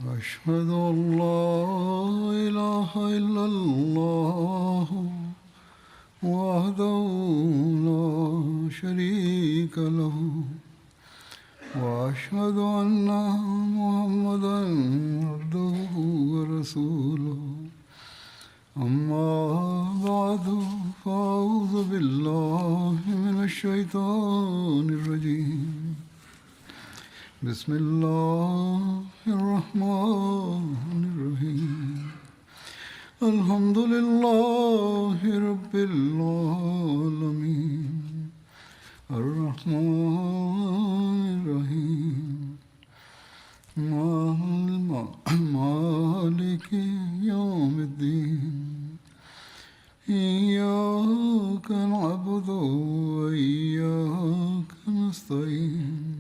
أشهد أن لا إله إلا الله وحده لا شريك له وأشهد أن محمدا عبده ورسوله أما بعد فأعوذ بالله من الشيطان الرجيم بسم الله الرحمن الرحيم الحمد لله رب العالمين الرحمن الرحيم مالك يوم الدين إياك نعبد وإياك نستعين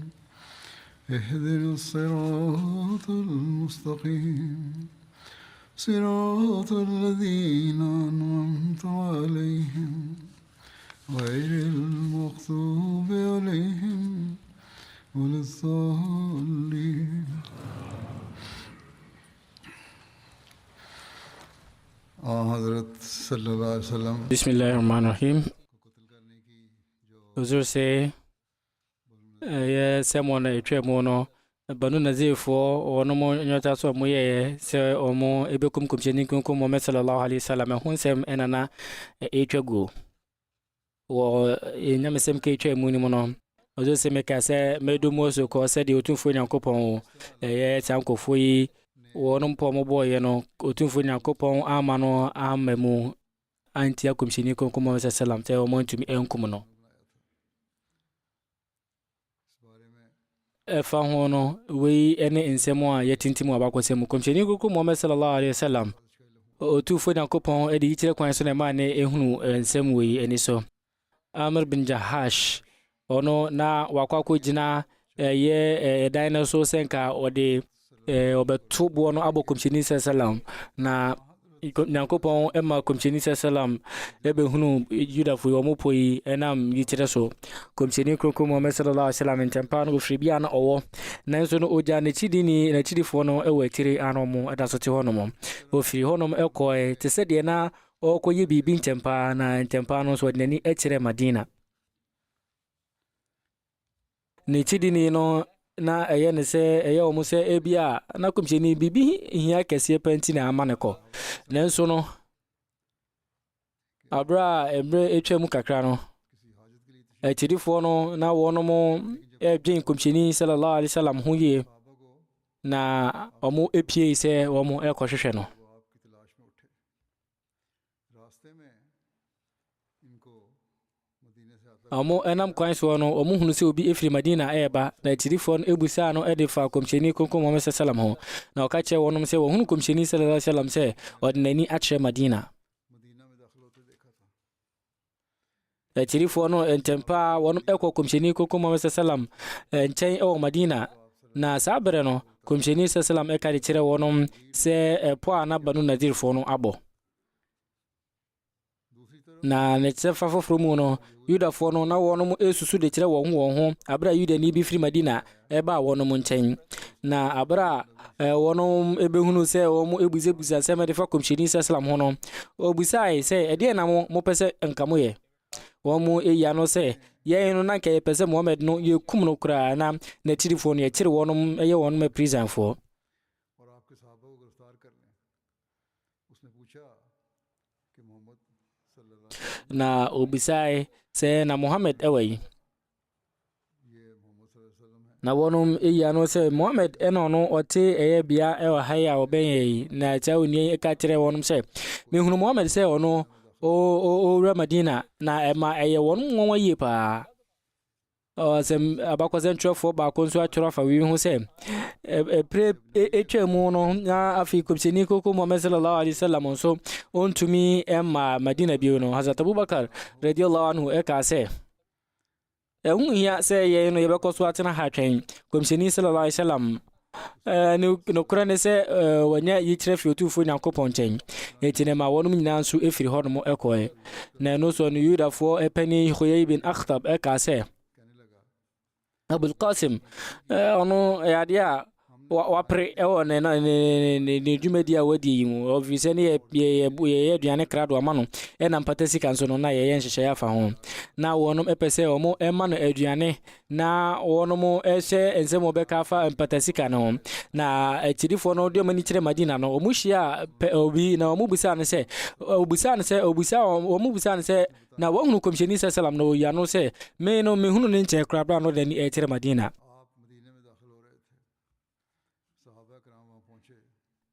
اهدنا الصراط المستقيم صراط الذين أنعمت عليهم غير المغضوب عليهم ولا الضالين حضرت صلی اللہ علیہ وسلم Bismillahirrahmanirrahim. Uzur say someone a tremono Banu Nazir for no more nyota so moye se omo ebekum kumcheni kunkum Muhammad sallallahu alaihi wasallam hunsem enana etwago wo enyamesem ke twemu ni mono ozo se meka se medumo so ko se de otumfo nyankopon ye tankofo yi wonom po mo boye no otumfo nyankopon ama no amamu anti akumcheni kunkum Muhammad sallallahu alaihi wasallam te omo ntumi enkum no fa hono we ene ensemo a yetintimu abakwasem komcheni kuku Muhammad sallallahu alaihi wasallam otufo nyankopon edi yitire kwan so na ma ne ehunu ensem we eni so Amr bin Jahash ono na wakwako jina ye dinosaur senka ode obetu bo no abokomcheni sallallahu na nyankopon ema komcheni sallam ebehunu yudafo yomopoyi enam yitire so komcheni krokom Muhammad sallallahu alaihi wasallam ntempa no fribia na owo nanso no oja na chidini na chidifo no ewatire anomo edasote honom ofiri honom ekoe tesede na okoye bibi ntempa na ntempa no so nani ekire Madina ne chidini no na ne se omo se ebia na komcheni bibi hia kese penti na amaneko nanso no abra emre etwam kakra no echidifo no na wono edwen komcheni sallallahu alaihi wasallam huye na omo epie se omo ekohwehwe no omo enam kwan so no omo hunu se obi efri Madina eba na echidifo no ebusa no edifa komcheni konko Muhammad sallallahu alaihi wasallam ho na okache wonom se wohunu komcheni sallallahu alaihi wasallam se odnani atre Madina echidifo no entempa wonom ekọ komcheni konko Muhammad sallallahu alaihi wasallam enchen ewo Madina na sabre no komcheni sallallahu alaihi wasallam ekari kire wonom se po ana Banu Nadir fo no abo na netsefa foforo mu no Yudafo no na wonom esusu de kire won ho abra Yuda ni bi firi Madina eba wonom nchen na abra wonom ebehunu se womo ebuzebuza se me de fa komcheni sallam ho no obusai se ede na mo pese nkamo ye womo eya no se ye no na nke pese Muhammad no ye kum no kura na tirifo no ye kire wonom eye wonom prison fo اور آپ کے صحابہ کو گرفتار کر لیں اس نے پوچھا کہ محمد صلی اللہ علیہ na obusai se na Muhammad ewai یہ محمد صلی اللہ علیہ وسلم ہے na wonom eya no se Muhammad eno no ote eye bia ewa haya obenye na chawo ni eka kire wonom se mehunu Muhammad se ono o Madina na ema eye wonom nwa yi pa sem abakwase ntwefo ba konso atwero fa wi hu se pre etwemu no na afi komcheni koko Muhammad sallallahu alaihi wasallam so ontumi ema Madina biyo no Hazrat Abubakar radiyallahu anhu eka se ehun ya se ye no yebekoso atena ha twen komcheni sallallahu alaihi wasallam no kura ne se wanya yikire fi otufo nyankopon chen etine ma wonum nyina nso efiri hono ekoe na no so no Yudafo epani Huyay bin Akhtab eka se Abul Qasim ono yadia wapre ewo ne dwumadi a wadi yi mu ofise ne ye aduane krado ama no na mpata sika nso no na ye nhyehyɛ afa ho na wonom epese omo ema no aduane na wonom ehye ensem obeka afa mpata sika no na atidifo no de mani kire Madina no omu hia obi na omu busa ne se omu busa ne se na wohunu komsheni sallam no ya no se me no me hunu ne nche krabra no de ni kire Madina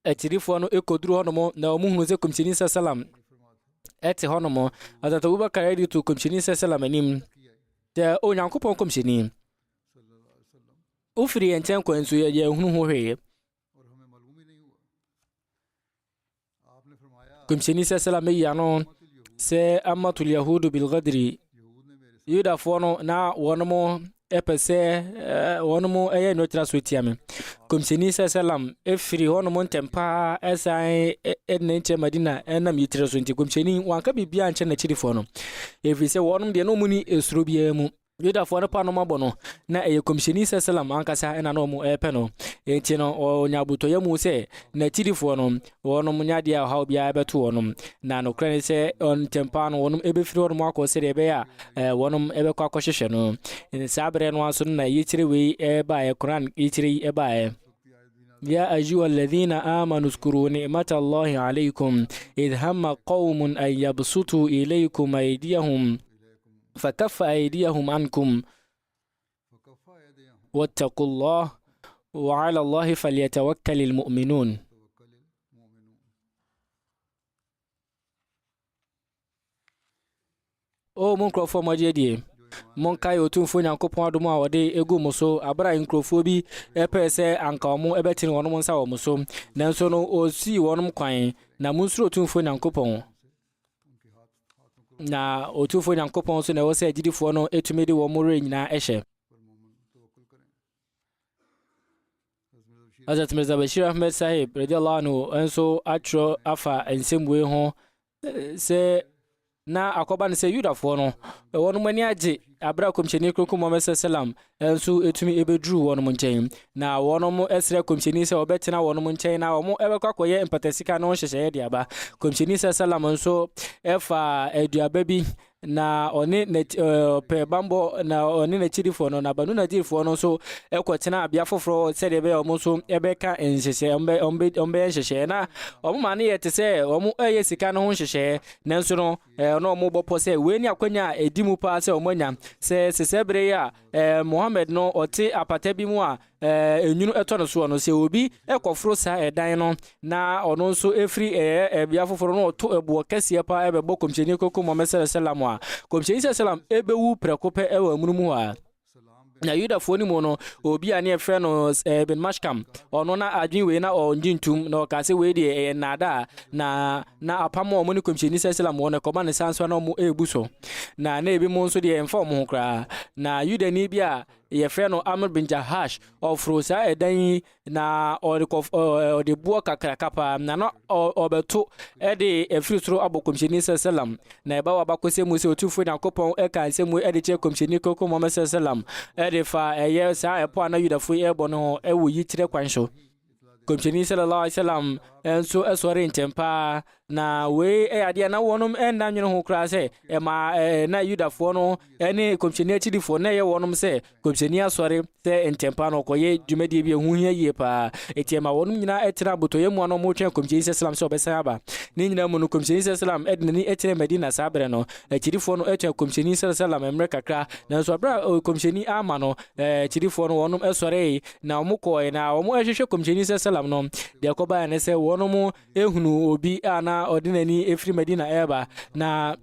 atidifo no ekoduru hono na omu hunu se komsheni sallam ete hono mo azata Abubakar edi to komsheni sallam anim de onyankopɔn komsheni ufiri enten kwanso ye hunu ho hwe komsheni sallam ya no se amatul yahudu bil ghadri yuda fono na wonomo epese wonomo eye no tra so tiame komsheni sallam efiri wonomo ntempa esai enenche Madina enam yitre so nti komsheni wanka bibia nche na chiri fono efiri se wonom de no muni esuro bia mu yuda fono pa no mabono na eye komsheni sallam ankasa ena no mu epe no enti no onyabuto yamu se na chiri fono wonom nyade a hawo bia beto wonom na no krane se on tempa no wonom ebefiri wonom akose de be ya wonom ebekwa akohwehwe no sabre no aso na yichire we eba e Quran yichire eba e يا أيها الذين آمنوا اذكروا نعمة الله عليكم إذ هم قوم أن يبسطوا إليكم أيديهم فكف أيديهم عنكم واتقوا الله وعلى الله فليتوكل المؤمنون o monkrofo majedi monkai otumfo nyankopon adom a wode egu muso abra nkrofo bi epese anka omo ebetini wonom nsa wo muso nanso no osi wonom kwan na munsuro otumfo nyankopon na otumfo nyankopon so na wo se agidifo no etumedi wo mo re nyina ehye Hazrat Mirza Bashir Ahmed Sahib radiyallahu anhu enso atro afa ensemwe ho se na akoba ne se yudafo no wonom ani age abra komcheni kroko Muhammad sallam enso etumi ebedru wonom nchen na wonom esre komcheni se obetena wonom nchen na womo ebekwa koye empatasika no hyehye de aba komcheni sallam enso efa aduaba bi na oni pe bambo na oni na chirifo no na banu na chirifo no so ekotena abia foforo se de be omo so ebeka enhyehye ombe enhyehye na omo mane yete se omo eye sika no hyehye nanso no no omo bopo se we ni akwanya edimu pa se omo nya se sesebre ya Muhammad no oti apata bi mu a enyunu eto no so no se obi ekoforo sa edan no na ono nso efri bia foforo no to ebuo kase pa ebebo komcheni koko Muhammad sallallahu alaihi komcheni sallam ebewu prekope ewa munumu a na yuda foni mo no obi ani efre no ben mashkam ono na adwin we na onjintum na okase we de nada na apamo mo ni komcheni sallam wona koba ne sanso na mo ebuso na ebi mo nso de emfa mo kra na yuda ni bia ye freno Amr bin Jahash of Rosa edan na ode buo kakra kapa na no obeto ede efrisro abokomcheni sallam na eba wa bakose mu se otufo nyankopon eka nsemu ede che komcheni koko Muhammad sallam ede fa eye sa epo na yudafo ebo no ewo yitire kwansho komcheni sallallahu alaihi wasallam enso esore ntempa na we ade na wonom enda nwene ho kra se ma na yudafo no ene komcheni achidifo na ye wonom se komcheni asore se ntempa no koye dwumadi bi ehu hia yie pa etiema wonom nyina etira botoye mu no mo twen komcheni sallam se obesan aba ni nyina mu no komcheni sallam ednani etire Medina sabre no achidifo no etwen komcheni sallam emre kakra na so abra komcheni ama no achidifo no wonom esore na omukoe na omo ehwehwe komcheni sallam no de akoba ne se wonom ehunu obi ana ordinary efri Medina eba na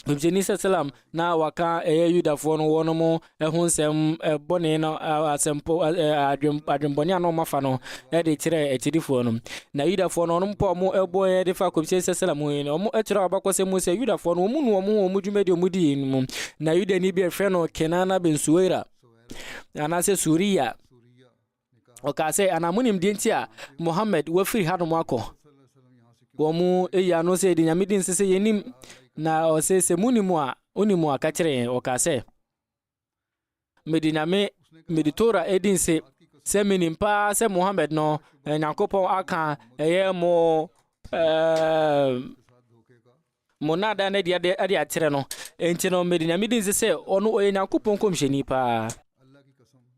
komcheni sallam na waka yudafo no wonom ehunsem bone no asempo adwembone ano mafa no de kire achidifo no na yudafo no mpo mo ebo de fa komcheni sallam no mo etira abakose mu se yudafo no mu no mo dwumedi omudi mu na yudani bi efre no Kenana bin Suwaira anase Suriya okase anamunim dientia Muhammad wafiri hanu ako womu eya no se dinyamidin sese yenim na osese munimu a onimu akachire okase medinyame meditora edinse sɛ menim paa sɛ Muhammad no Nyankopɔn aka ɛyɛ mo nada na de akyerɛ no enti no mede nyame din sɛ ɔno ɔyɛ Nyankopɔn kɔmhyɛni paa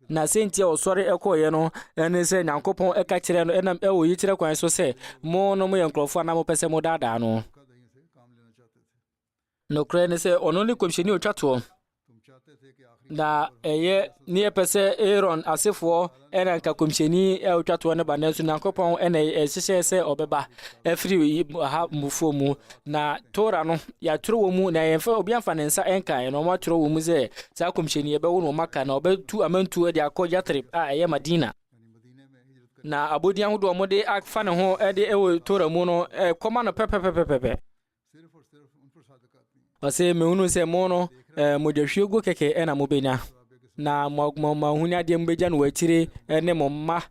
na sentia ɔsɔre ɛkɔyɛ no ɛne sɛ Nyankopɔn ɛka kyerɛ no ɛnam ɛwɔ yi kyerɛ kwan so sɛ mo no mo yɛ nkurɔfoɔ na mo pɛ sɛ mo daadaa no no kora ne sɛ ɔno ne kɔmhyɛni otwa toɔ na ɛyɛ ne yɛpɛ sɛ Aaron asefoɔ ɛna nka kɔmhyɛni ɛotwa toɔ ne ba nanso Nyankopɔn ɛna ɛhyehyɛ sɛ ɔbɛba ɛfiri ha mufuo mu na Tora no yɛatwerɛ wɔ mu na yɛmfa obi amfa ne nsa ɛnkae na ɔmo atwerɛ wɔ mu sɛ saa kɔmhyɛni yɛbɛwo no Maka na ɔbɛtu amantuo de akɔ Yatrib a ɛyɛ Madina na abodi ahodoɔ ɔmo de afa ne ho ɛde ɛwɔ Tora mu no kɔma no pɛpɛpɛpɛpɛ ɔsɛ mehunu sɛ mo no modahwiego kɛkɛ ɛna mobɛnya na mahuni adeɛ mobɛgya no wakyire ne mo mma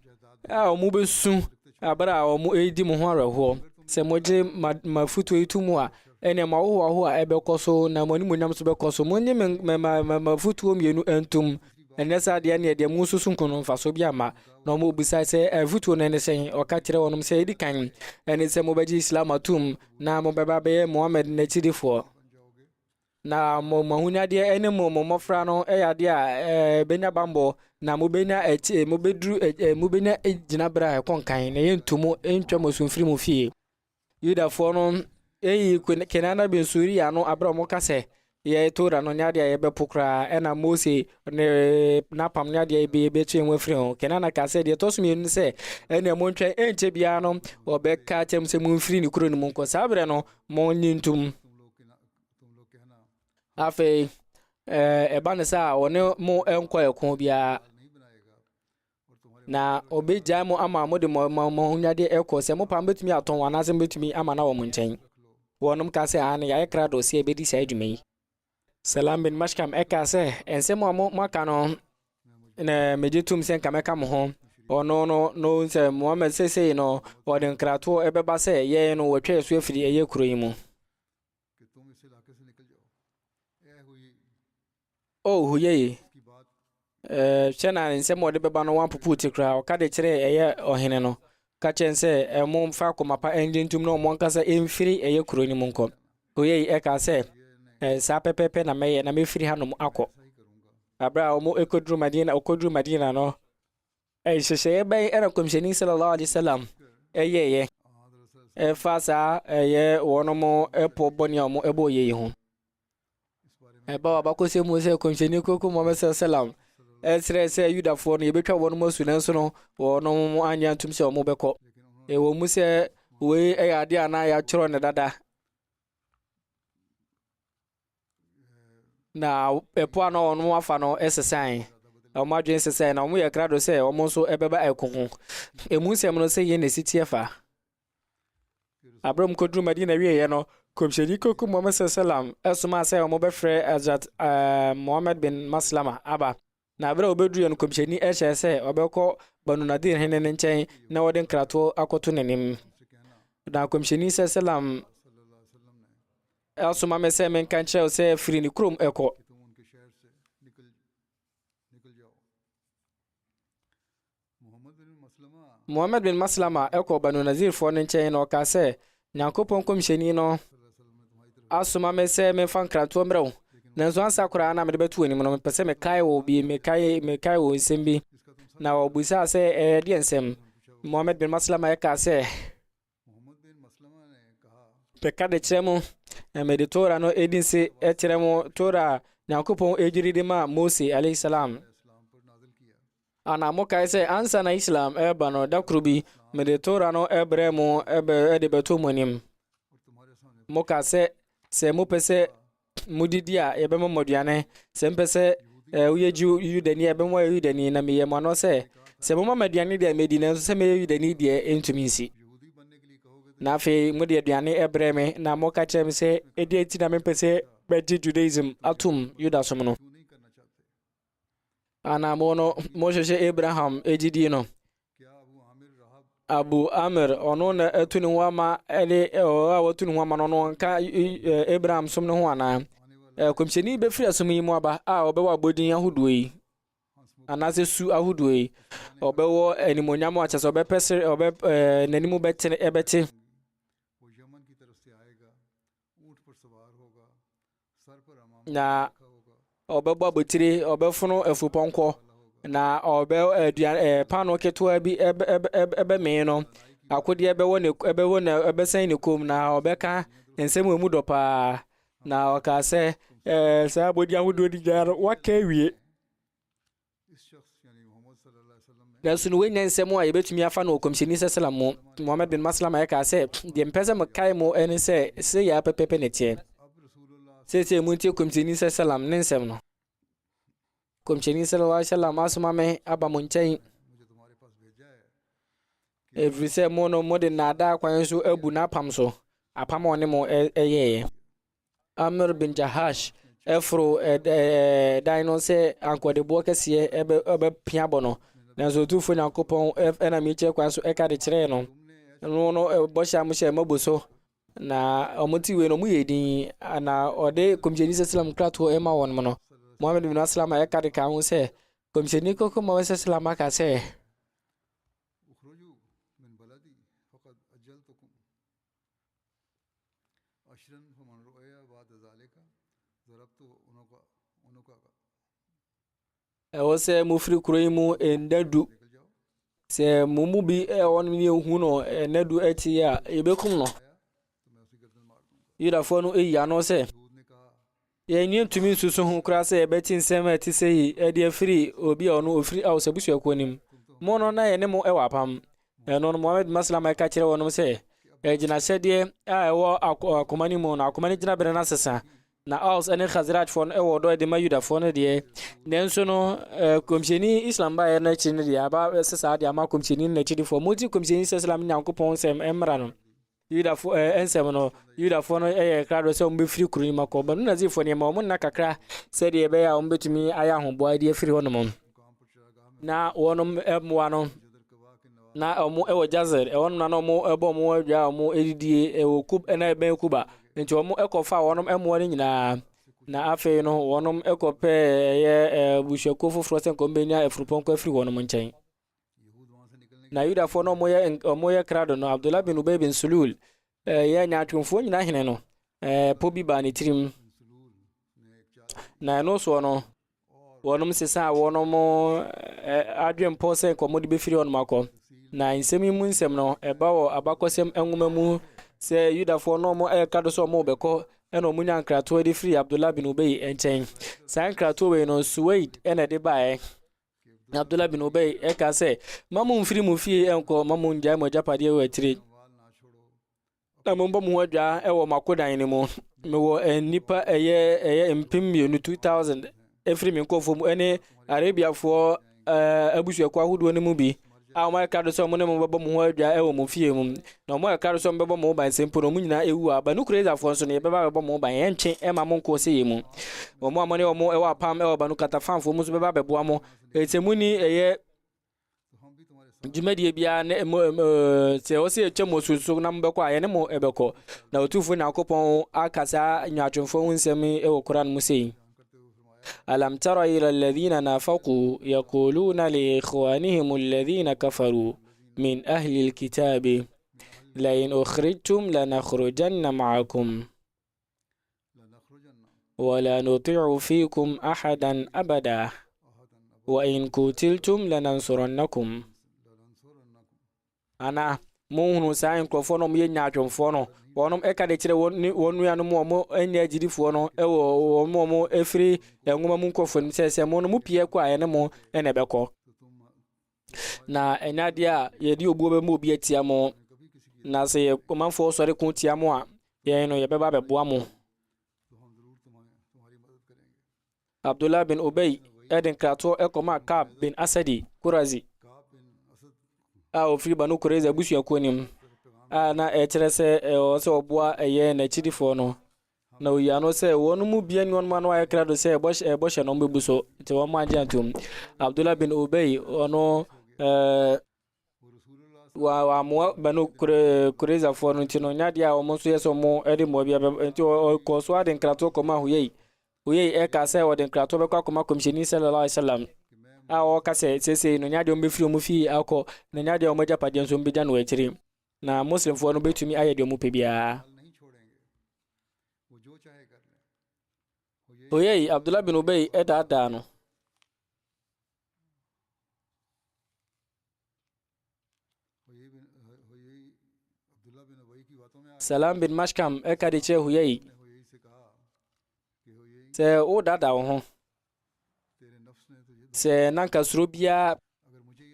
a ɔmo bɛsu abere a ɔmo ɛdi mo ho awerɛhoɔ sɛ mogye mafutuo yi to mu a ɛne mawohoaho a ɛbɛkɔ so na mo animonyam so bɛkɔ so monye mafutuo mmienu ɛntom ɛnɛ saa deɛ ne ɛdeɛ mo susu nkono mfaso bi ama na ɔmo bisa sɛ afutuo no ne sɛn ɔka kyerɛ wɔnom sɛ ɛdi kan ɛne sɛ mobɛgye Islam atom na mobɛba bɛyɛ Muhammad n'akyidifoɔ na mahuni adeɛ ɛne mo mmɔfra no ɛyɛ adeɛ a bɛnya bambɔ na mobɛnya gyinabere a ɛkɔnkan na yɛntomo ɛntwa mo somfiri mu fie Yudafoɔ no ɛyi Kenana bin Suria no abrɛ mo ka sɛ yɛ Tora no nyade a yɛbɛpo koraa ɛna Mose ne napam nyade a yɛbɛtwe mu afiri ho Kenana ka sɛ deɛ tɔso mmienu sɛ ɛne montwɛn ɛnkyɛ biara no ɔbɛka kyɛm sɛ momfiri ne kuro no mu nkɔ saa berɛ no monyi ntom afei ɛba ne sɛ a ɔne mo ɛnkɔ ɛko biara na obɛgyae mo ama mo de mo honyade ɛkɔ sɛ mo pam bɛtumi atɔn anaasɛ bɛtumi ama na wɔ mo nkyɛn wɔnom ka sɛ ane yɛayɛ kra dɔ sɛ ɛbɛdi saa adwuma yi Salam bin Mashkam ɛka sɛ ɛnsɛm a mo aka no na megye tom sɛ nka mɛka mo ho ɔno no sɛ Muhammad sesei no ɔde nkratoɔ ɛbɛba sɛ yɛn no wɔtwa so afiri ɛyɛ kuro yi mu huyeye hyɛ na nsɛm ɔde bɛba no wampopo ti koraa ɔka de kyerɛ ɛyɛ ɔhene no ka kyɛn sɛ ɛmo mfa akɔmapa ɛngye ntom na ɔmo nkasa ɛmfiri ɛyɛ kuro no mu nkɔ huyeye ɛka sɛ saa pɛpɛpɛ na mɛyɛ na mɛfiri hanom akɔ abra a ɔmo ɔkɔduru Madina no hyehyɛeɛ bɛn ɛna kɔmhyɛni sallallahu alaihi wasallam ɛyɛɛyɛ ɛfa saa ɛyɛ wɔnom ɛpɔ bɔne a ɔmo ɛbɔ yɛ yi ho ɛba wabakɔsɛ mu sɛ kɔmhyɛni koko Muhammad sallam ɛsrɛ sɛ Yudafoɔ no yɛbɛtwa wɔn mu asu nanso no wɔn anya ntom sɛ wɔn bɛkɔ ɛwɔ mu sɛ wei ɛyɛ adeɛ a na yɛatwerɛ ne dada na ɛpo a na wɔn afa no ɛsesan wɔn adwene sesan na wɔn yɛ krado sɛ wɔn nso ɛbɛba ɛkoko emu nsɛm no sɛ yɛn na esi tie fa abram kɔduru Madina wieɛ no kɔmhyɛni koko Muhammad sallam ɛsoma sɛ wɔn bɛfrɛ Hazrat Muhammad bin Maslama aba na abere a obɛduru yɛ no kɔmhyɛni ɛhyɛ sɛ ɔbɛkɔ Banu Nadir hene ne nkyɛn na wɔde nkratoɔ akɔto n'anim na kɔmhyɛni sallam ɛsoma me sɛ menka nkyerɛw sɛ firi ne kurom ɛkɔ Muhammad bin Maslama ɛkɔ Banu Nadir foɔ ne nkyɛn na ɔka sɛ Nyankopɔn kɔmhyɛni no asoma me sɛ memfa nkratoɔ mmerɛ wo nanso ansa koraa na mede bɛto anim no mepɛ sɛ mekae wɔ bi mekae wɔ nsɛm bi na wɔbusaa sɛ ɛdeɛ nsɛm Muhammad bin Maslama ɛka sɛ pɛka de kyerɛ mu mede Tora no ɛdi nse ɛkyerɛ mu Tora Nyankopɔn ɛgyiri de ma Mose alayhi salam ana mokae sɛ ansa na Islam ɛba no da koro bi mede Tora no ɛbrɛ mu ɛde bɛto mu anim moka sɛ mopɛ sɛ modidi a yɛbɛma mo aduane sɛ mpɛ sɛ woyɛ Yudani a yɛbɛma yɛ Yudani na meyɛ mo ano sɛ moma ma aduane deɛ medi nanso sɛ meyɛ Yudani deɛ ɛntumi nsi na afei mode aduane ɛbrɛ me na moka kyerɛ me sɛ ɛdi ati na mempɛ sɛ bɛgye Judaism atom Yudasom no ana mohwehwɛ Abraham ɛgyidie no Abu Amir ɔno na ɛtu ne ho ama ɛde a wɔtu ne ho ama no nka Abraham som ne ho anaa kɔmhyɛni bɛfiri asom yi mu aba a ɔbɛwɔ abɔdin ahodoɔ yi anase su ahudo yi obewo animonyam a chese obepese nanimu bete ebete वो यमन की तरफ से आएगा, ऊंट पर सवार होगा, सर पर अमामा na रखा होगा, obebo abotire obefunu efupɔnkɔ na pano ketewa bi ebe me no akode ebewo na ebesan ne kom na obeka nsɛm emu dɔ paa na ɔka sɛ saa abodi ahodoɔ di gyara waka wie इस शख्स यानी मोहम्मद सल्लल्लाहु अलैहि वसल्लम में nanso no wenya nsɛm a yɛbɛtumi afa no kɔmhyɛni sɛ selam mo Muhammad bin Maslam ayɛka sɛ deɛ mpɛ sɛ mekae mo ɛne sɛ sɛ yɛ apɛpɛpɛ ne teɛ अब रसूलुल्लाह sɛ mu ntie kɔmhyɛni sɛ selam ne nsɛm no kɔmhyɛni sallallahu alaihi wasallam asoma me aba mo nkyɛn मुझे तुम्हारे पास भेजा है ɛfiri sɛ mo no mode nnaadaa kwan so abu n'apam so apam a ɔne mo ɛyɛeɛ Amr bin Jahash ɛforo dan no sɛ ankɔdeboɔ kɛseɛ ɛbɛpia bɔ no nanso ɔtumfoɔ Nyankopɔn ɛna mekyerɛ kwan so ɛka de kyerɛɛ no no bɔhyɛ a mohyɛ mabu so na ɔmote wei no ɔmoyɛ din na ɔde kɔmhyɛni sɛ selam kratoɔ ɛma wɔn mo no Muhammad bin Aslam a ɛka de ka ho sɛ kɔmhyɛni kɔkɔ ma wɔsɛ selam aka sɛ उखरुजू मिन बलदी फकद अजलतुकुम अशरन फमन रुया बाद ज़ालिका ज़रबतु उनुका ɛwɔ sɛ mofiri kuro yi mu ndadu निकल जाओ sɛ mo mu bi ɛwɔ no ne ehu no nnadu akyi a yɛbɛkum no तो मैं उसी गर्दन मार दूंगा Yudafoɔ no eyi ano sɛ दूध ने कहा yɛnni ntumi nsusu ho koraa sɛ yɛbɛte nsɛm a ɛte sɛ yi ɛde afiri obi a ɔno ofiri Aws abusuakuo nim mo no na yɛne mo ɛwɔ apam ɛno no Muhammad Maslam ɛka kyerɛ wɔnom sɛ ɛgyinahyɛdeɛ a ɛwɔ akoma no mu no akoma no gyina bere no asesa na Aws ne Khazrajfoɔ no ɛwɔ dɔ de ma Yudafoɔ no deɛ nanso no kɔmhyɛni Islam baeɛ no akyi no deɛ aba sesa de ama kɔmhyɛni no n'akyidifoɔ moti kɔmhyɛni sɛ Islam Nyankopɔn nsɛm ɛmmra no Yudafoɔ nsɛm no Yudafoɔ no ɛyɛ krado sɛ ɔmbɛfiri kuro no makɔ ba no Nazifoɔ nneɛma ɔmo nna kakra sɛdeɛ ɛbɛyɛ a ɔmbɛtumi ayɛ ahoboa de afiri hɔ nom na wɔnom ɛmmoa no na ɔmo ɛwɔ Jazer ɛwɔ nom na ɔmo ɛbɔ ɔmo adwa ɔmo edidie ɛwɔ kub ɛna ɛbɛn kuba nti ɔmo ɛkɔfa wɔnom ɛmmoa no nyinaa na afei no wɔnom ɛkɔpɛ ɛyɛ busuakuo foforɔ sɛ nkɔmbɛnya afurupɔnkɔ afiri wɔnom nkyɛn यहूद वहां से निकलने na Yudafoɔ no ɔmo yɛ krado no Abdullah bin Ubay bin Sulul yɛ nyaatwomfoɔ nyinaa hene no po bi baa ne tirim सलूल ने एक चाल na ɛno soɔ no wɔnom sesa a wɔnom adwempɔ sɛ nkɔmmɔ de bɛfiri hɔnom akɔ na nsɛm yi mu nsɛm no ɛba wɔ abakɔsɛm nwoma mu sɛ Yudafoɔ no ɔmo ɛka do sɛ ɔmo bɛkɔ ɛna ɔmo nya nkratoɔ de firi Abdullah bin Ubay nkyɛn saa nkratoɔ wei no Suwaid ɛna ɛde baeɛ Abdullah bin Ubay ɛka sɛ ma mo mfiri mo fie ɛnkɔ ma mo ngyae mo agyapadeɛ wɔ akyire वाल ना छोड़ो na mombɔ mo ho adwaa ɛwɔ makodan no mu mewɔ nnipa ɛyɛ mpem 2000 ɛfiri me nkɔfoɔ mu ɛne Arabiafoɔ abusuakuo ahodoɔ no mu bi a ɔmo ɛka do sɛ ɔmo ne mo bɛbɔ mo ho adwaa ɛwɔ mo fie mu na ɔmo ɛka do sɛ ɔmo bɛbɔ mo ho ban sɛ mpo na ɔmo nyinaa ɛwu a Banu Kurayzafoɔ nso no yɛbɛba bɛbɔ mo ho ban yɛnkye ɛma mo nkɔɔ sɛ yɛ mu ɔmo a mo ne ɔmo ɛwɔ apam ɛwɔ Banu Katafamfoɔ mu nso bɛba bɛboa mo ɛsɛ mu ni ɛyɛ तो हम भी तुम्हारे साथ dwumadie biara ne sɛ ɛwɔ sɛ yɛtwa mo sunsun na mobɛkɔ a yɛne mo ɛbɛkɔ na ɔtumfoɔ Nyankopɔn aka saa nyaatwomfoɔ ho nsɛm yi ɛwɔ Koran mu sei करते हुए फरमाया ألم تر إلى الذين نافقوا يقولون لإخوانهم الذين كفروا من أهل الكتاب لئن أخرجتم لنخرجن معكم लनखरुजन ولا نطيع فيكم أحدا أبدا अहदन وإن قتلتم لننصرنكم लनसुरन्नकुम ana mohunu saa nkurɔfoɔ no ɔmo yɛ nyaatwomfoɔ no wɔnom ɛka de kyerɛ wɔn nuanom a ɔmo ɛnyɛ agyidifoɔ no ɛwɔ wɔn a ɔmo ɛfiri nwoma mu nkurɔfoɔ no sɛ mo no mo pie kɔ a ɛne mo ɛna ɛbɛkɔ तो तुम na ɛnyɛ adeɛ a yɛde obuo bɛma obi atia mo कभी किसी की na sɛ ɔmanfoɔ sɔre ko tia mo a yɛn no yɛbɛba bɛboa mo तो हम जरूर तुम्हारी मदद करेंगे Abdullah bin Ubay ɛde nkratoɔ ɛkɔma Kab bin Asadi Kurazi carb bin Asad a ofiri Banu Kurayza abusuakuo nim a na ɛkyerɛ sɛ ɛwɔ sɛ ɔboa ɛyɛ n'akyidifoɔ no na oyi ano sɛ wɔn mu bia ne wɔn ano ayɛ krado sɛ ɛbɔhyɛ no mbɛbu so nti wɔn mo agye atom Abdullah bin Ubay ɔno वो रसूलुल्लाह wamoa Banu Kurayzafoɔ no nti no nyadeɛ a wɔn nso yɛ sɛ ɔmo ɛde mmoa bi nti ɔkɔ so ade nkratoɔ kɔma Huyai ɛka sɛ ɔde nkratoɔ bɛkɔ akɔma kɔmhyɛni sallallahu alaihi wasallam कि मैं a ɔka sɛ no nyade ɔmbɛfiri ɔmu fii akɔ na nyade ɔmu agyapadeɛ nso mbɛgya no akyiri na muslimfoɔ no bɛtumi ayɛ deɛ ɔmu pɛ biara. Huyai Abdullah bin Ubay ɛdaadaa no. Salam bin Mashkam ɛka de kyerɛ Huyai sɛ wo daadaa wo ho sɛ nanka soro biara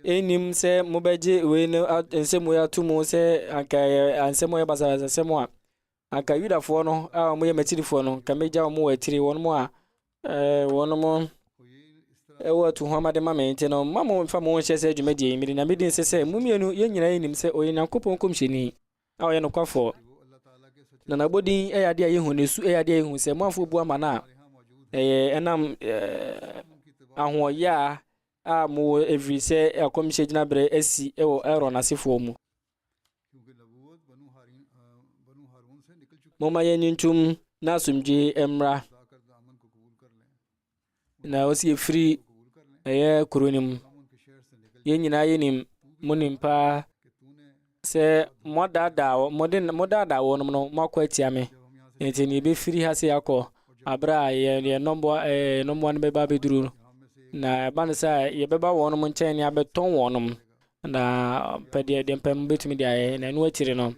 enim sɛ mobɛgye wei no nsɛm wei ato mu sɛ anka ansɛm yɛ basabasa sɛm a anka Yudafoɔ no a mo yɛ matirifoɔ no ka megya mo wɔ atiri wɔn mo a wɔn mo ɛwɔ to ho amade ma me nti no ma mo mfa mo hyɛ sɛ dwumadie yi mede na mede nsɛ sɛ mo mienu yɛn nyinaa nim sɛ ɔyɛ Nyankopɔn kɔmhyɛni a ɔyɛ nokwafo na nabodin ɛyɛ ade a yɛhu ne su ɛyɛ ade a yɛhu sɛ mo afo bu ama na ɛnam ahoɔyɛ a mo every sɛ akɔmhyɛ gyinaberɛ asi ɛwɔ Aaron asefoɔ mu. Moma yɛn ntum na asomdwe mmra na osi efiri ɛyɛ kuronim yɛn nyinaa yɛnim mo nimpa sɛ modaadaa wɔnom no moakɔ atia me nti ne yɛbɛfiri ha sɛ yɛakɔ aberɛ a yɛ nɔmboa no bɛba bɛduru na ɛba no sɛ yɛbɛba wɔnom nkyɛn ne abɛtɔn wɔnom na pɛdeɛ deɛ mpɛ mu bɛtumi de ayɛ na ɛno akyiri no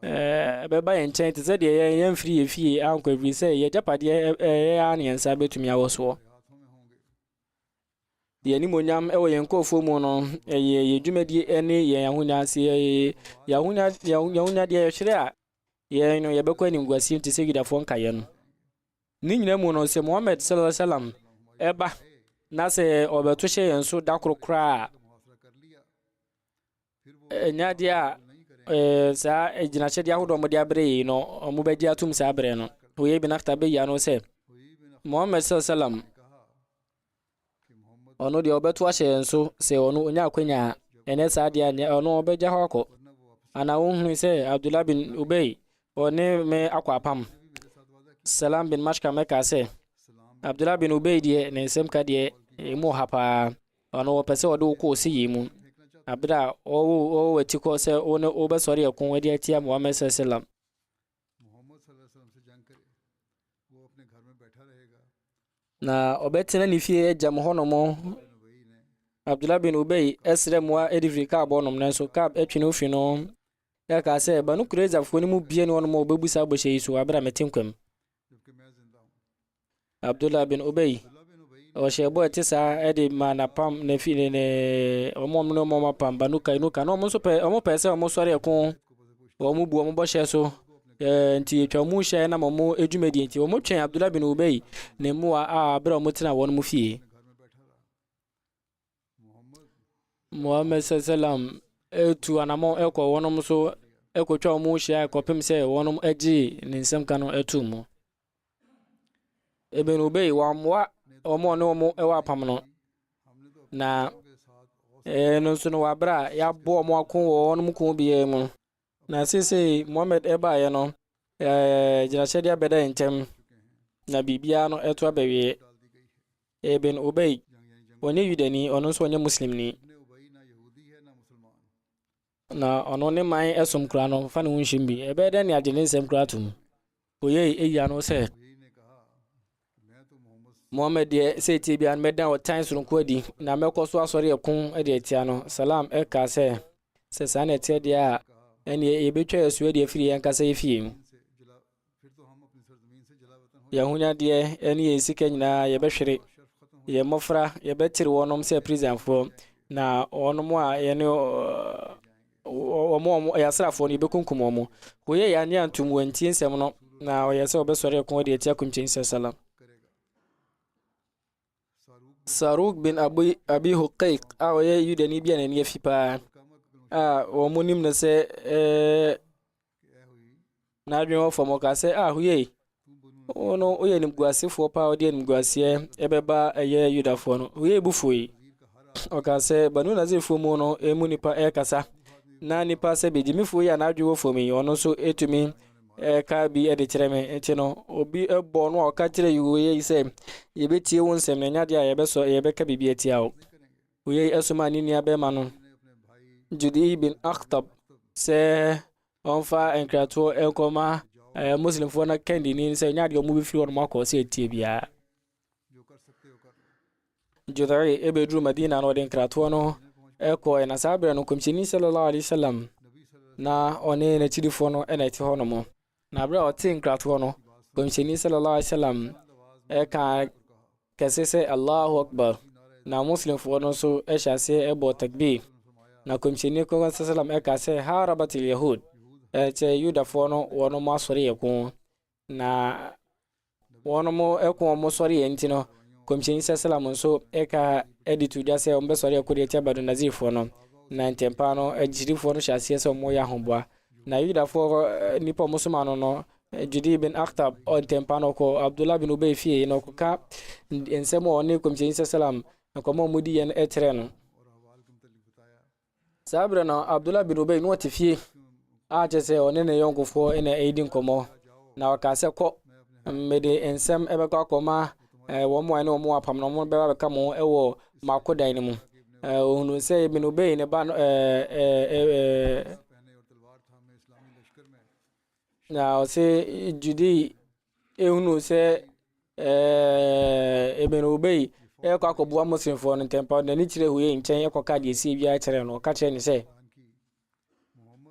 ɛbɛba yɛn nkyɛn te sɛ deɛ yɛmfiri yɛ fie ankɔ afiri sɛ yɛgyapadeɛ ɛyɛ a ne yɛnsa bɛtumi awɔ soɔ. Deɛ animonyam ɛwɔ yɛn nkɔɔfoɔ mu no ɛyɛ yɛ dwumadie ne yɛn ahonyaseɛ yɛahonyadeɛ yɛhwerɛ a yɛn no yɛbɛkɔ animguaseɛ te sɛ Yudafoɔ nkaeɛ no ne nyina mu no sɛ Muhammad sallallahu alaihi wasallam ɛba na sɛ ɔbɛto hyɛ yɛn so da koro koraa ɛnyadeɛ a saa gyinahyɛdeɛ ahodoɔ ɔmode abrɛ yi no ɔmo bɛgye atom saa berɛ no Huyai bin Akhtab bɛyia no sɛ Muhammad sallallahu alaihi wasallam ɔno deɛ ɔbɛto ahyɛ yɛn so sɛ ɔno onya akwanya ɛnɛ saa deɛ ɔno ɔbɛgya hɔ akɔ ana wohunu sɛ Abdullah bin Ubay ɔne me akɔ apam. Salam bin Mashkam ɛka sɛ Abdullah bin Ubay deɛ ne nsɛm ka deɛ ɛmu ɔha paa ɔno wɔpɛ sɛ ɔde wo kɔ ɔsi yi mu aberɛ a ɔwɔ ati kɔ sɛ wobɛsɔre ɛko ade atia Muhammad sallallahu alaihi wasallam. Na ɔbɛtena ne fie agya mo hɔnom Abdullah bin Ubay ɛsrɛ mmoa ɛdifiri Kaab hɔnom nanso Kaab atwi ne ofi no ɛka sɛ Banu Kurayzafoɔ no mu bie ne hɔnom a wɔbɛbu saa bɔhyɛ yi so aberɛ a mete nkwam. Abdullah bin Ubay ɔhyɛ bɔ ɛte saa ɛde ma napam na fi ne ɔmo apam Banu Kainuka na ɔmo pɛ sɛ ɔmo sɔre ɛko ɔmo bu ɔmo bɔhyɛ so nti etwa ɔmo hyɛ na ɔmo edwumadie nti ɔmo twɛn Abdullah bin Ubay ne mmoa a aberɛ ɔmo tena wɔn mu fie. Muhammad sallam etu anamo ɛkɔ wɔnom so ɛkɔtwa ɔmo hyia ɛkɔpem sɛ wɔnom agye ne nsɛm ka no ɛto mu. Ibn Ubay wɔammoa ɔmo ne ɔmo ɛwɔ apam no na no nso no waberɛ a yɛabɔ ɔmo ako wɔ wɔnom ko biara mu na sesei Muhammad ɛbaeɛ no gyinahyɛdeɛ abɛda yɛn nkyɛm na biribiara no ɛto abɛwie. Ibn Ubay ɔnyɛ Yudani ɔno nso ɔnyɛ Muslimni na ɔno ne man ɛsom kora no fa ne ho nhyɛm bi ɛbɛyɛ dɛ ne agye ne nsɛm kora to mu. Huyai ɛyia no sɛ Muhammad deɛ sɛ ɛtie bia no mɛdan ɔtan soronko adi na mɛkɔ so asɔre ɛko ɛde atia no. Salam ɛka sɛ saa na ɛteɛ deɛ a ɛne yɛbɛtwa yɛ so adi afiri yɛn kasa yɛ fie mu. Yɛahonyadeɛ ɛne yɛn sika nyinaa yɛbɛhwere yɛn mmɔfra yɛbɛtere wɔnom sɛ prisonfoɔ na wɔnom a yɛne ɔmo ɛyɛ asraafoɔ no yɛbɛkunkum ɔmo. Huyai yɛane antom wantie nsɛm no na ɔyɛ sɛ ɔbɛsɔre ɛko de atia kɔmhyɛni sallam. Saruk bin Abi Huqaiq a ɔyɛ Yudani bi a n'ani afi paa a ɔmo nim no sɛ n'adwene wɔ fam ɔka sɛ Huyai ɔno ɔyɛ animguasefoɔ paa ɔde animguaseɛ ɛbɛba ɛyɛ Yudafoɔ no. Huyai bu foi ɔka sɛ Banu Nazirfoɔ mu no emu nipa ɛkasa na nipa sɛ begyimifoɔ yi a n'adwene wɔ fam yi ɔno nso etumi ka bi e de kyerɛ me nti no obi bɔ no a ɔka kyerɛ yi oye sɛ yɛbɛtie wo nsɛm na nya de a yɛbɛka bibi atia wo oye ɛsoma ne nua bɛma no Judi bin Akhtab sɛ ɔmfa nkratoɔ ɛnkɔma muslimfoɔ na kandini sɛ nya de ɔmo bɛfiri hɔ no makɔ sɛ etie biara Judai ebeduru Madina no ɔde nkratoɔ no ɛkɔɛ na saa berɛ no kɔmhyɛni sallallahu alaihi wasallam na ɔne n'akyidifoɔ no ɛna ɛte hɔ no mo na berɛ a ɔte nkratoɔ no kɔmhyɛni sallallahu alaihi wasallam ɛka kɛse sɛ Allahu Akbar na muslimfoɔ no nso ɛhyɛ aseɛ ɛbɔ takbir na kɔmhyɛni sallallahu alaihi wasallam ɛka sɛ harabatil yahud ɛkyɛ yudafoɔ no wɔn mo asɔre yɛ ko na wɔn mo ɛko wɔn sɔre yɛ nti no kɔmhyɛni sallallahu nso ɛka ɛde to dwa sɛ wɔn bɛsɔre yɛ ko deɛ kyɛ bado nazirfoɔ no na ntɛmpa no agyirifoɔ no hyɛ aseɛ sɛ wɔn yɛ ahoboa na yudafoɔ nipa mo soma no Judi bin Akhtab ntɛmpa no kɔ Abdullah bin Ubay fie no kɔka nsɛm a ɔne kɔmhyɛni sallallahu nkɔmɔ mu di yɛn ɛtrɛ no saa berɛ no Abdullah bin Ubay no ɔte fie a kyɛ sɛ ɔne ne yɔnkofoɔ ɛna ɛdi nkɔmɔ na ɔka sɛ kɔ mede nsɛm ɛbɛkɔ akɔma wɔn mu a ne wɔn mu apam no wɔn bɛba bɛka mo ɛwɔ makodan no mu ohunu sɛ bin Ubay ne ba no na ɔsɛ Judi ehunu sɛ bin Ubay ɛkɔ akɔboa muslimfoɔ no ntɛmpa na ne kyerɛ huye nkyɛn ɛkɔka deɛ sie biara kyerɛ no ɔka kyerɛ ne sɛ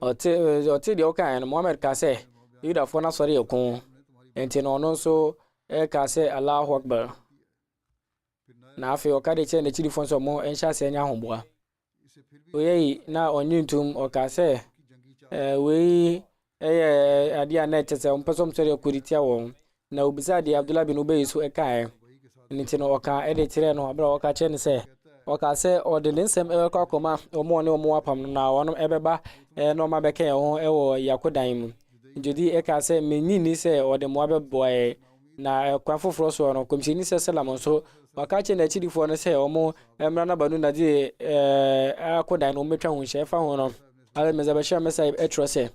ɔte deɛ ɔkaeɛ no Muhammad ka sɛ yudafoɔ no asɔre yɛ ko nti na ɔno nso ɛka sɛ Allahu Akbar na afei ɔka de kyerɛ n'akyidifoɔ nso ɔmo ɛnhyɛ aseɛ nyɛ ahoboa oyɛyi na ɔnye ntom ɔka sɛ wei ɛyɛ adeɛ a na ɛkyɛ sɛ ɔmpɛ sɛ ɔmsɔre akɔdi tia wɔn na obisa deɛ Abdullah bin Ubay so ɛkaeɛ nti no ɔka ɛde kyerɛ no abra ɔka kyerɛ ne sɛ ɔka sɛ ɔde ne nsɛm ɛbɛkɔ akɔma ɔmo ne ɔmo apam no na wɔnom ɛbɛba na ɔma bɛka yɛn ho ɛwɔ yakodan mu Judi ɛka sɛ menyini sɛ ɔde mmoa bɛboa na kwan foforɔ so no kɔmhyɛni sallallahu nso ɔka kyerɛ n'akyidifoɔ no sɛ ɔmo mmra na banu na de akodan no ɔmɛtwa ho hyɛ fa ho no ale mezabɛhyɛ mɛsa ɛtrɔ sɛ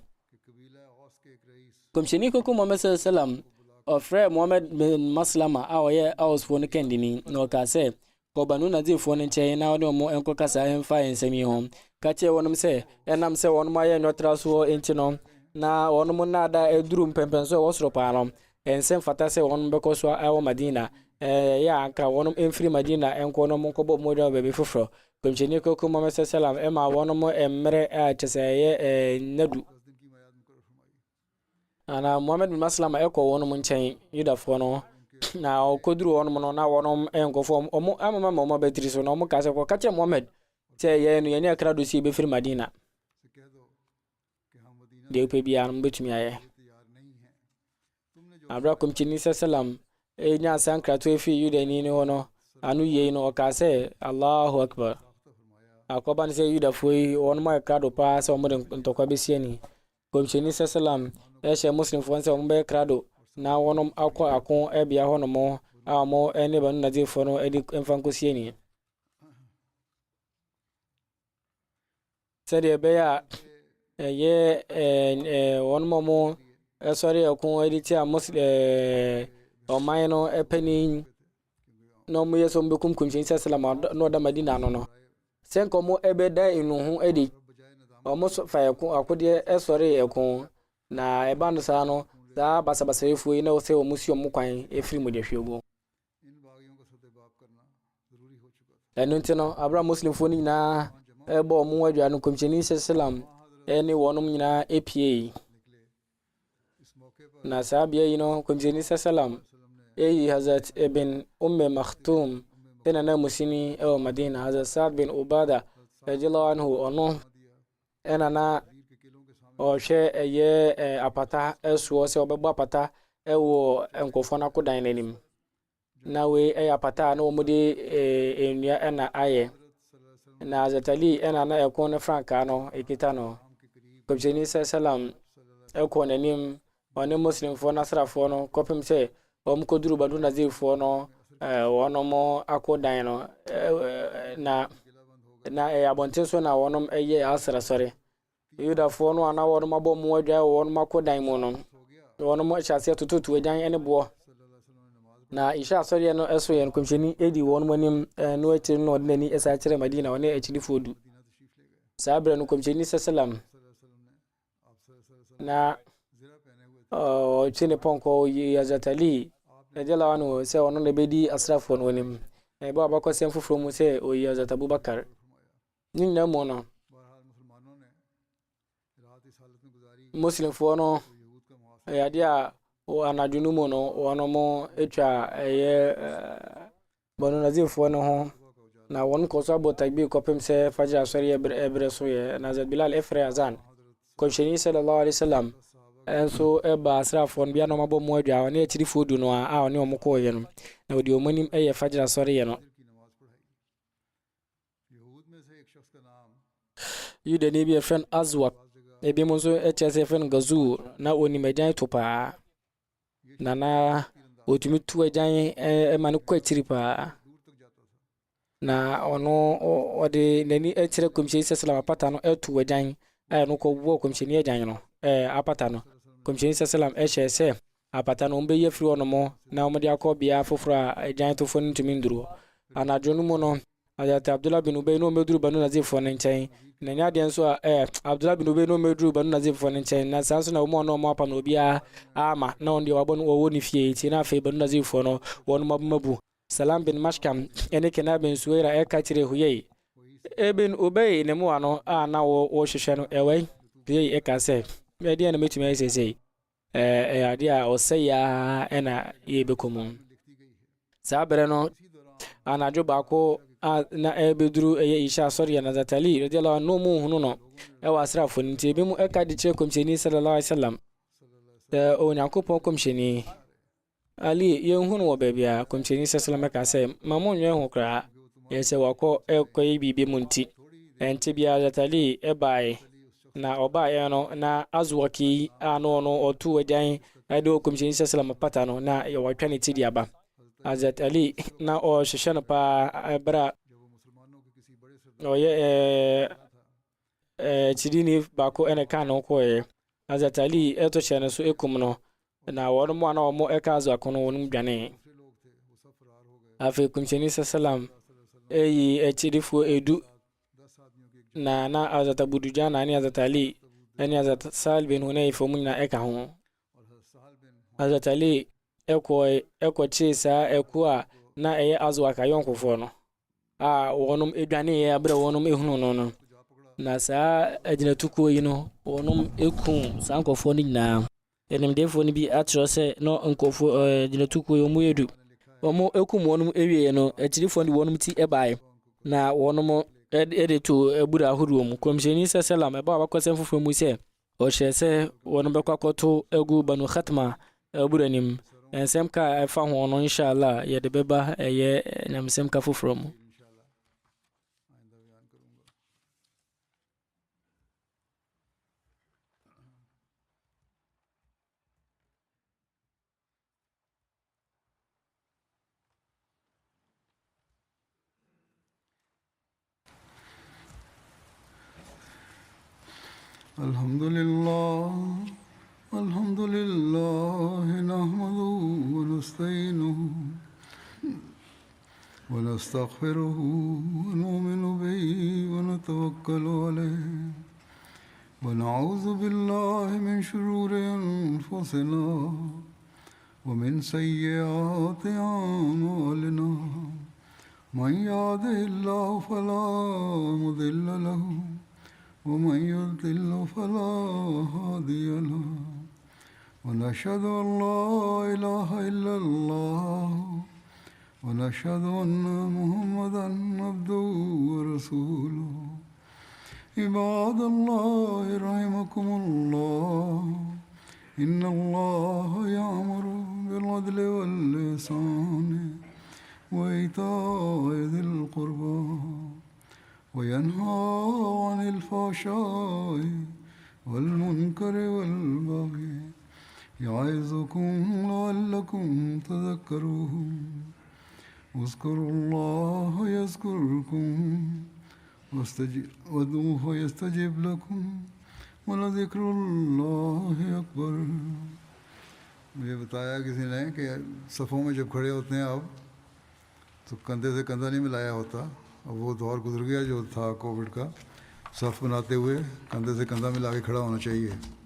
kɔmhyɛni koko Muhammad sallallahu ɔfrɛ Muhammad bin Maslama a ɔyɛ Ausfoɔ no kandini na ɔka sɛ kɔbanu nazirfoɔ no nkyɛn na ɔne ɔmo ɛnkɔ kasa ɛmfa nsɛm yi ho ka kyerɛ wɔnom sɛ ɛnam sɛ wɔnom ayɛ nnwɔtra soɔ enti no na wɔnom nnaada aduru mpɛmpɛn so ɛwɔ soro paa no ɛnsɛm fata sɛ wɔnom bɛkɔ so ɛwɔ Madina yɛ anka wɔnom ɛmfiri Madina ɛnkɔ no mo nkɔbɔ mo dɛ baabi foforɔ kɔmhyɛni koko Muhammad sallam ɛma wɔnom mmerɛ a kyɛ sɛ ɛyɛ nnadu ana Muhammad bin Maslama ɛkɔ wɔnom nkyɛn yudafoɔ no na ɔkɔduru wɔnom no na wɔnom ɛnkɔfoɔ ɔmo amama ma ɔmo bɛtiri so na ɔmo ka sɛ kɔka kyerɛ Muhammad sɛ yɛn no yɛne akra do si bɛfiri Madina deɛ wopɛ biara no bɛtumi ayɛ abra kɔmhyɛni sallam ɛnya asa nkrato efi yudani ne hɔ no ano yei no ɔka sɛ Allahu Akbar akɔba ne sɛ yudafoɔ yi wɔnom ayɛ krado paa sɛ ɔmo de ntɔkwa bɛsi ani kɔmhyɛni sallam ɛhyɛ muslimfoɔ sɛ ɔmo bɛyɛ krado na wɔnom akɔ ako ɛbea hɔ nom a ɔmo ɛne banu nazirfoɔ no ɛde mfa nkɔsi ani sɛdeɛ ɛbɛyɛ a ɛyɛ wɔnom ɔmo ɛsɔre ɛko ɛde tia ɔman no ɛpɛni na ɔmo yɛ sɛ ɔmo bɛkum kɔmhyɛni sallam na ɔda Madina no no sɛ nka ɔmo ɛbɛda enu ho ɛde ɔmo fa akodeɛ ɛsɔre ɛko na ɛba no saa no saa basabasayɛfoɔ yi na wɔsɛ ɔmo si ɔmo kwan ɛfiri mu de hwɛ gu ɛno nti no abra muslimfoɔ no nyinaa ɛbɔ ɔmo adwa no kɔmhyɛni sallam ɛne wɔnom nyinaa ɛpie na saa bea yi no kɔmhyɛni sallam ɛyi Hazrat ibn Maktum ɛna na musini ɛwɔ Madina Hazrat Sa'd bin Ubada radiyallahu anhu ɔno ɛna na ɔhwɛ ɛyɛ apata ɛsoɔ sɛ ɔbɛbɔ apata ɛwɔ nkɔfoɔ no akodan n'anim na wei ɛyɛ apata a na wɔn de nnua ɛna ayɛ na Hazrat Ali ɛna na ɛko no frankaa no ɛkita no kɔmhyɛni sallam ɛkɔ n'anim ɔne muslimfoɔ no asrafoɔ no kɔpem sɛ wɔn kɔduru banu nazirfoɔ no wɔnom akodan no na ɛyɛ abɔnten so na wɔnom ɛyɛ asrasɔre yudafoɔ no ana wɔnom abɔ mu adwa wɔnom akodan mu no wɔn mo hyɛ aseɛ tototo agyan ne boɔ na isha asɔreɛ no ɛso yɛ no kɔmhyɛni ɛdi wɔn mo anim no akyiri no ɔde n'ani ɛsa kyerɛ madina ɔne akyirifoɔ du saa berɛ no kɔmhyɛni sɛselam na ɔtwe ne pɔnkɔ yi azatali ɛgyela no sɛ ɔno na bɛdi asrafoɔ no anim na ɛbɛ abakɔsɛm foforɔ mu sɛ ɔyi azat abubakar ne nyinaa mu no muslimfoɔ no ɛyɛ adeɛ a anadwo no mu no wɔn mo atwa ɛyɛ banu nazirfoɔ no ho na wɔn kɔ so abɔ takbir kɔpem sɛ fajr asɔre ɛbrɛ so yɛ na bilal ɛfrɛ azan kɔmhyɛni sallallahu alaihi wasallam ɛnso ɛba asrafoɔ no bia na ɔmabɔ mu adwa ɔne akyirifoɔ du no a ɔne ɔmo kɔɔyɛ no na ɔde ɔmo anim ɛyɛ fajr asɔre yɛ no yudani bi ɛfrɛ no azwak ebi mo nso ɛkyɛ sɛ ɛfrɛ no gazur na ɔnim agyan to paa na ɔtumi tu agyan ɛma no kɔ akyiri paa na ɔno ɔde n'ani ɛkyerɛ kɔmhyɛni sɛsɛlam apata no ɛto agyan a ɛno kɔwɔ kɔmhyɛni agyan no apata no kɔmhyɛni sɛsɛlam ɛhyɛ sɛ apata no ɔmbɛyi afiri hɔ no mo na ɔmde akɔ bea foforɔ a agyan tofoɔ no ntumi nduru anadwo no mu no ayata abdullah bin ubay no ɔmɛduru banu nazirfoɔ no nkyɛn na nya deɛ nso a abdullah bin ubay no ɔmɛduru banu nazirfoɔ no nkyɛn na saa nso na ɔmo ɔno apa no obiara ama na ɔno deɛ wabɔ no wɔwɔ ne fie ti na afei banu nazirfoɔ no wɔn mabu salam bin mashkam ɛne kena bin suwaira ɛka kyerɛ huyei ibn ubay ne mu ano a na wɔhwehwɛ no ɛwɛn huyei ɛka sɛ ɛdeɛ na mɛtumi ayɛ sɛsɛi adeɛ a ɔsɛe a ɛna yɛbɛkɔ mu saa berɛ no anadwo baako na ɛbɛduru ɛyɛ isha asɔre na zatali radiallahu anhu mu hunu no ɛwɔ asrafoɔ no nti ebi mu ɛka de kyerɛ kɔmhyɛni sallallahu alaihi wasallam onyankopɔn kɔmhyɛni ali yɛnhunu wɔ baabi a kɔmhyɛni sallallahu ɛka sɛ ma mo nwɛ ho koraa yɛ sɛ wakɔ ɛkɔyɛ biribi mu nti ɛnte bia zatali ɛbae na ɔbaeɛ no na azwaki a no ɔno ɔto agyan ɛde kɔmhyɛni sallallahu pata no na yɛwɔtwa ne ti de aba Hazrat Ali na ɔhyehyɛ no paa ɛberɛ a ɔyɛ kyidini baako ɛna ka no kɔɛ Hazrat Ali ɛto hyɛ no so ɛkum no na wɔn mu a na wɔn ɛka azwako no wɔn dwane afei kɔmhyɛni sallam ɛyi akyidifoɔ edu na Hazrat Abu Dujana ne Hazrat Ali ɛne Hazrat Sahal bin Hunayf mu nyinaa ɛka ho Hazrat Ali ɛkɔkye saa ɛko a na ɛyɛ azwaka yɔnkofoɔ no a wɔnom ɛdwaneeɛ aberɛ wɔnom ɛhunu no no na saa agyinatukuo yi no wɔnom ɛku saa nkɔfoɔ no nyinaa ɛnimdefoɔ no bi akyerɛ sɛ na nkɔfoɔ agyinatukuo yi ɔmo yɛdu ɔmo ɛkum wɔnom ɛwieɛ no akyirifoɔ no wɔnom ti ɛbaeɛ na wɔnom ɛde to abura ahodoɔ mu kɔmhyɛni sallam ɛbɔ a bakɔsɛm foforɔ mu sɛ ɔhyɛ sɛ wɔnom bɛkɔ akɔto agu banu khatma abura nim ensem ka ɛfa ho no inshallah yɛde bɛba ɛyɛ nyamsem ka foforɔ mu Alhamdulillah nahmaduhu wa nasta'inuhu wa nastaghfiruhu wa nu'minu bihi wa natawakkalu alayhi wa na'udhu billahi min shururi anfusina wa min sayyiati a'malina man yahdihillahu fala mudilla lahu ومن يضلل فلا هادي له ونشهد أن لا إله إلا الله ونشهد أن محمدا عبده ورسوله عباد الله رحمكم الله إن الله يأمر بالعدل والإحسان وإيتاء ذي القربى وينهى عن الفحشاء والمنكر والبغي يعظكم لعلكم تذكرون اذكروا الله يذكركم وادعوه يستجب لكم ولذكر الله أكبر मुझे बताया किसी ने कि सफ़ों में जब खड़े होते हैं आप तो कंधे से कंधा नहीं मिलाया होता। अब वो दौर गुजर गया जो था कोविड का, सफ़ बनाते हुए कंधे से कंधा मिला के खड़ा होना चाहिए।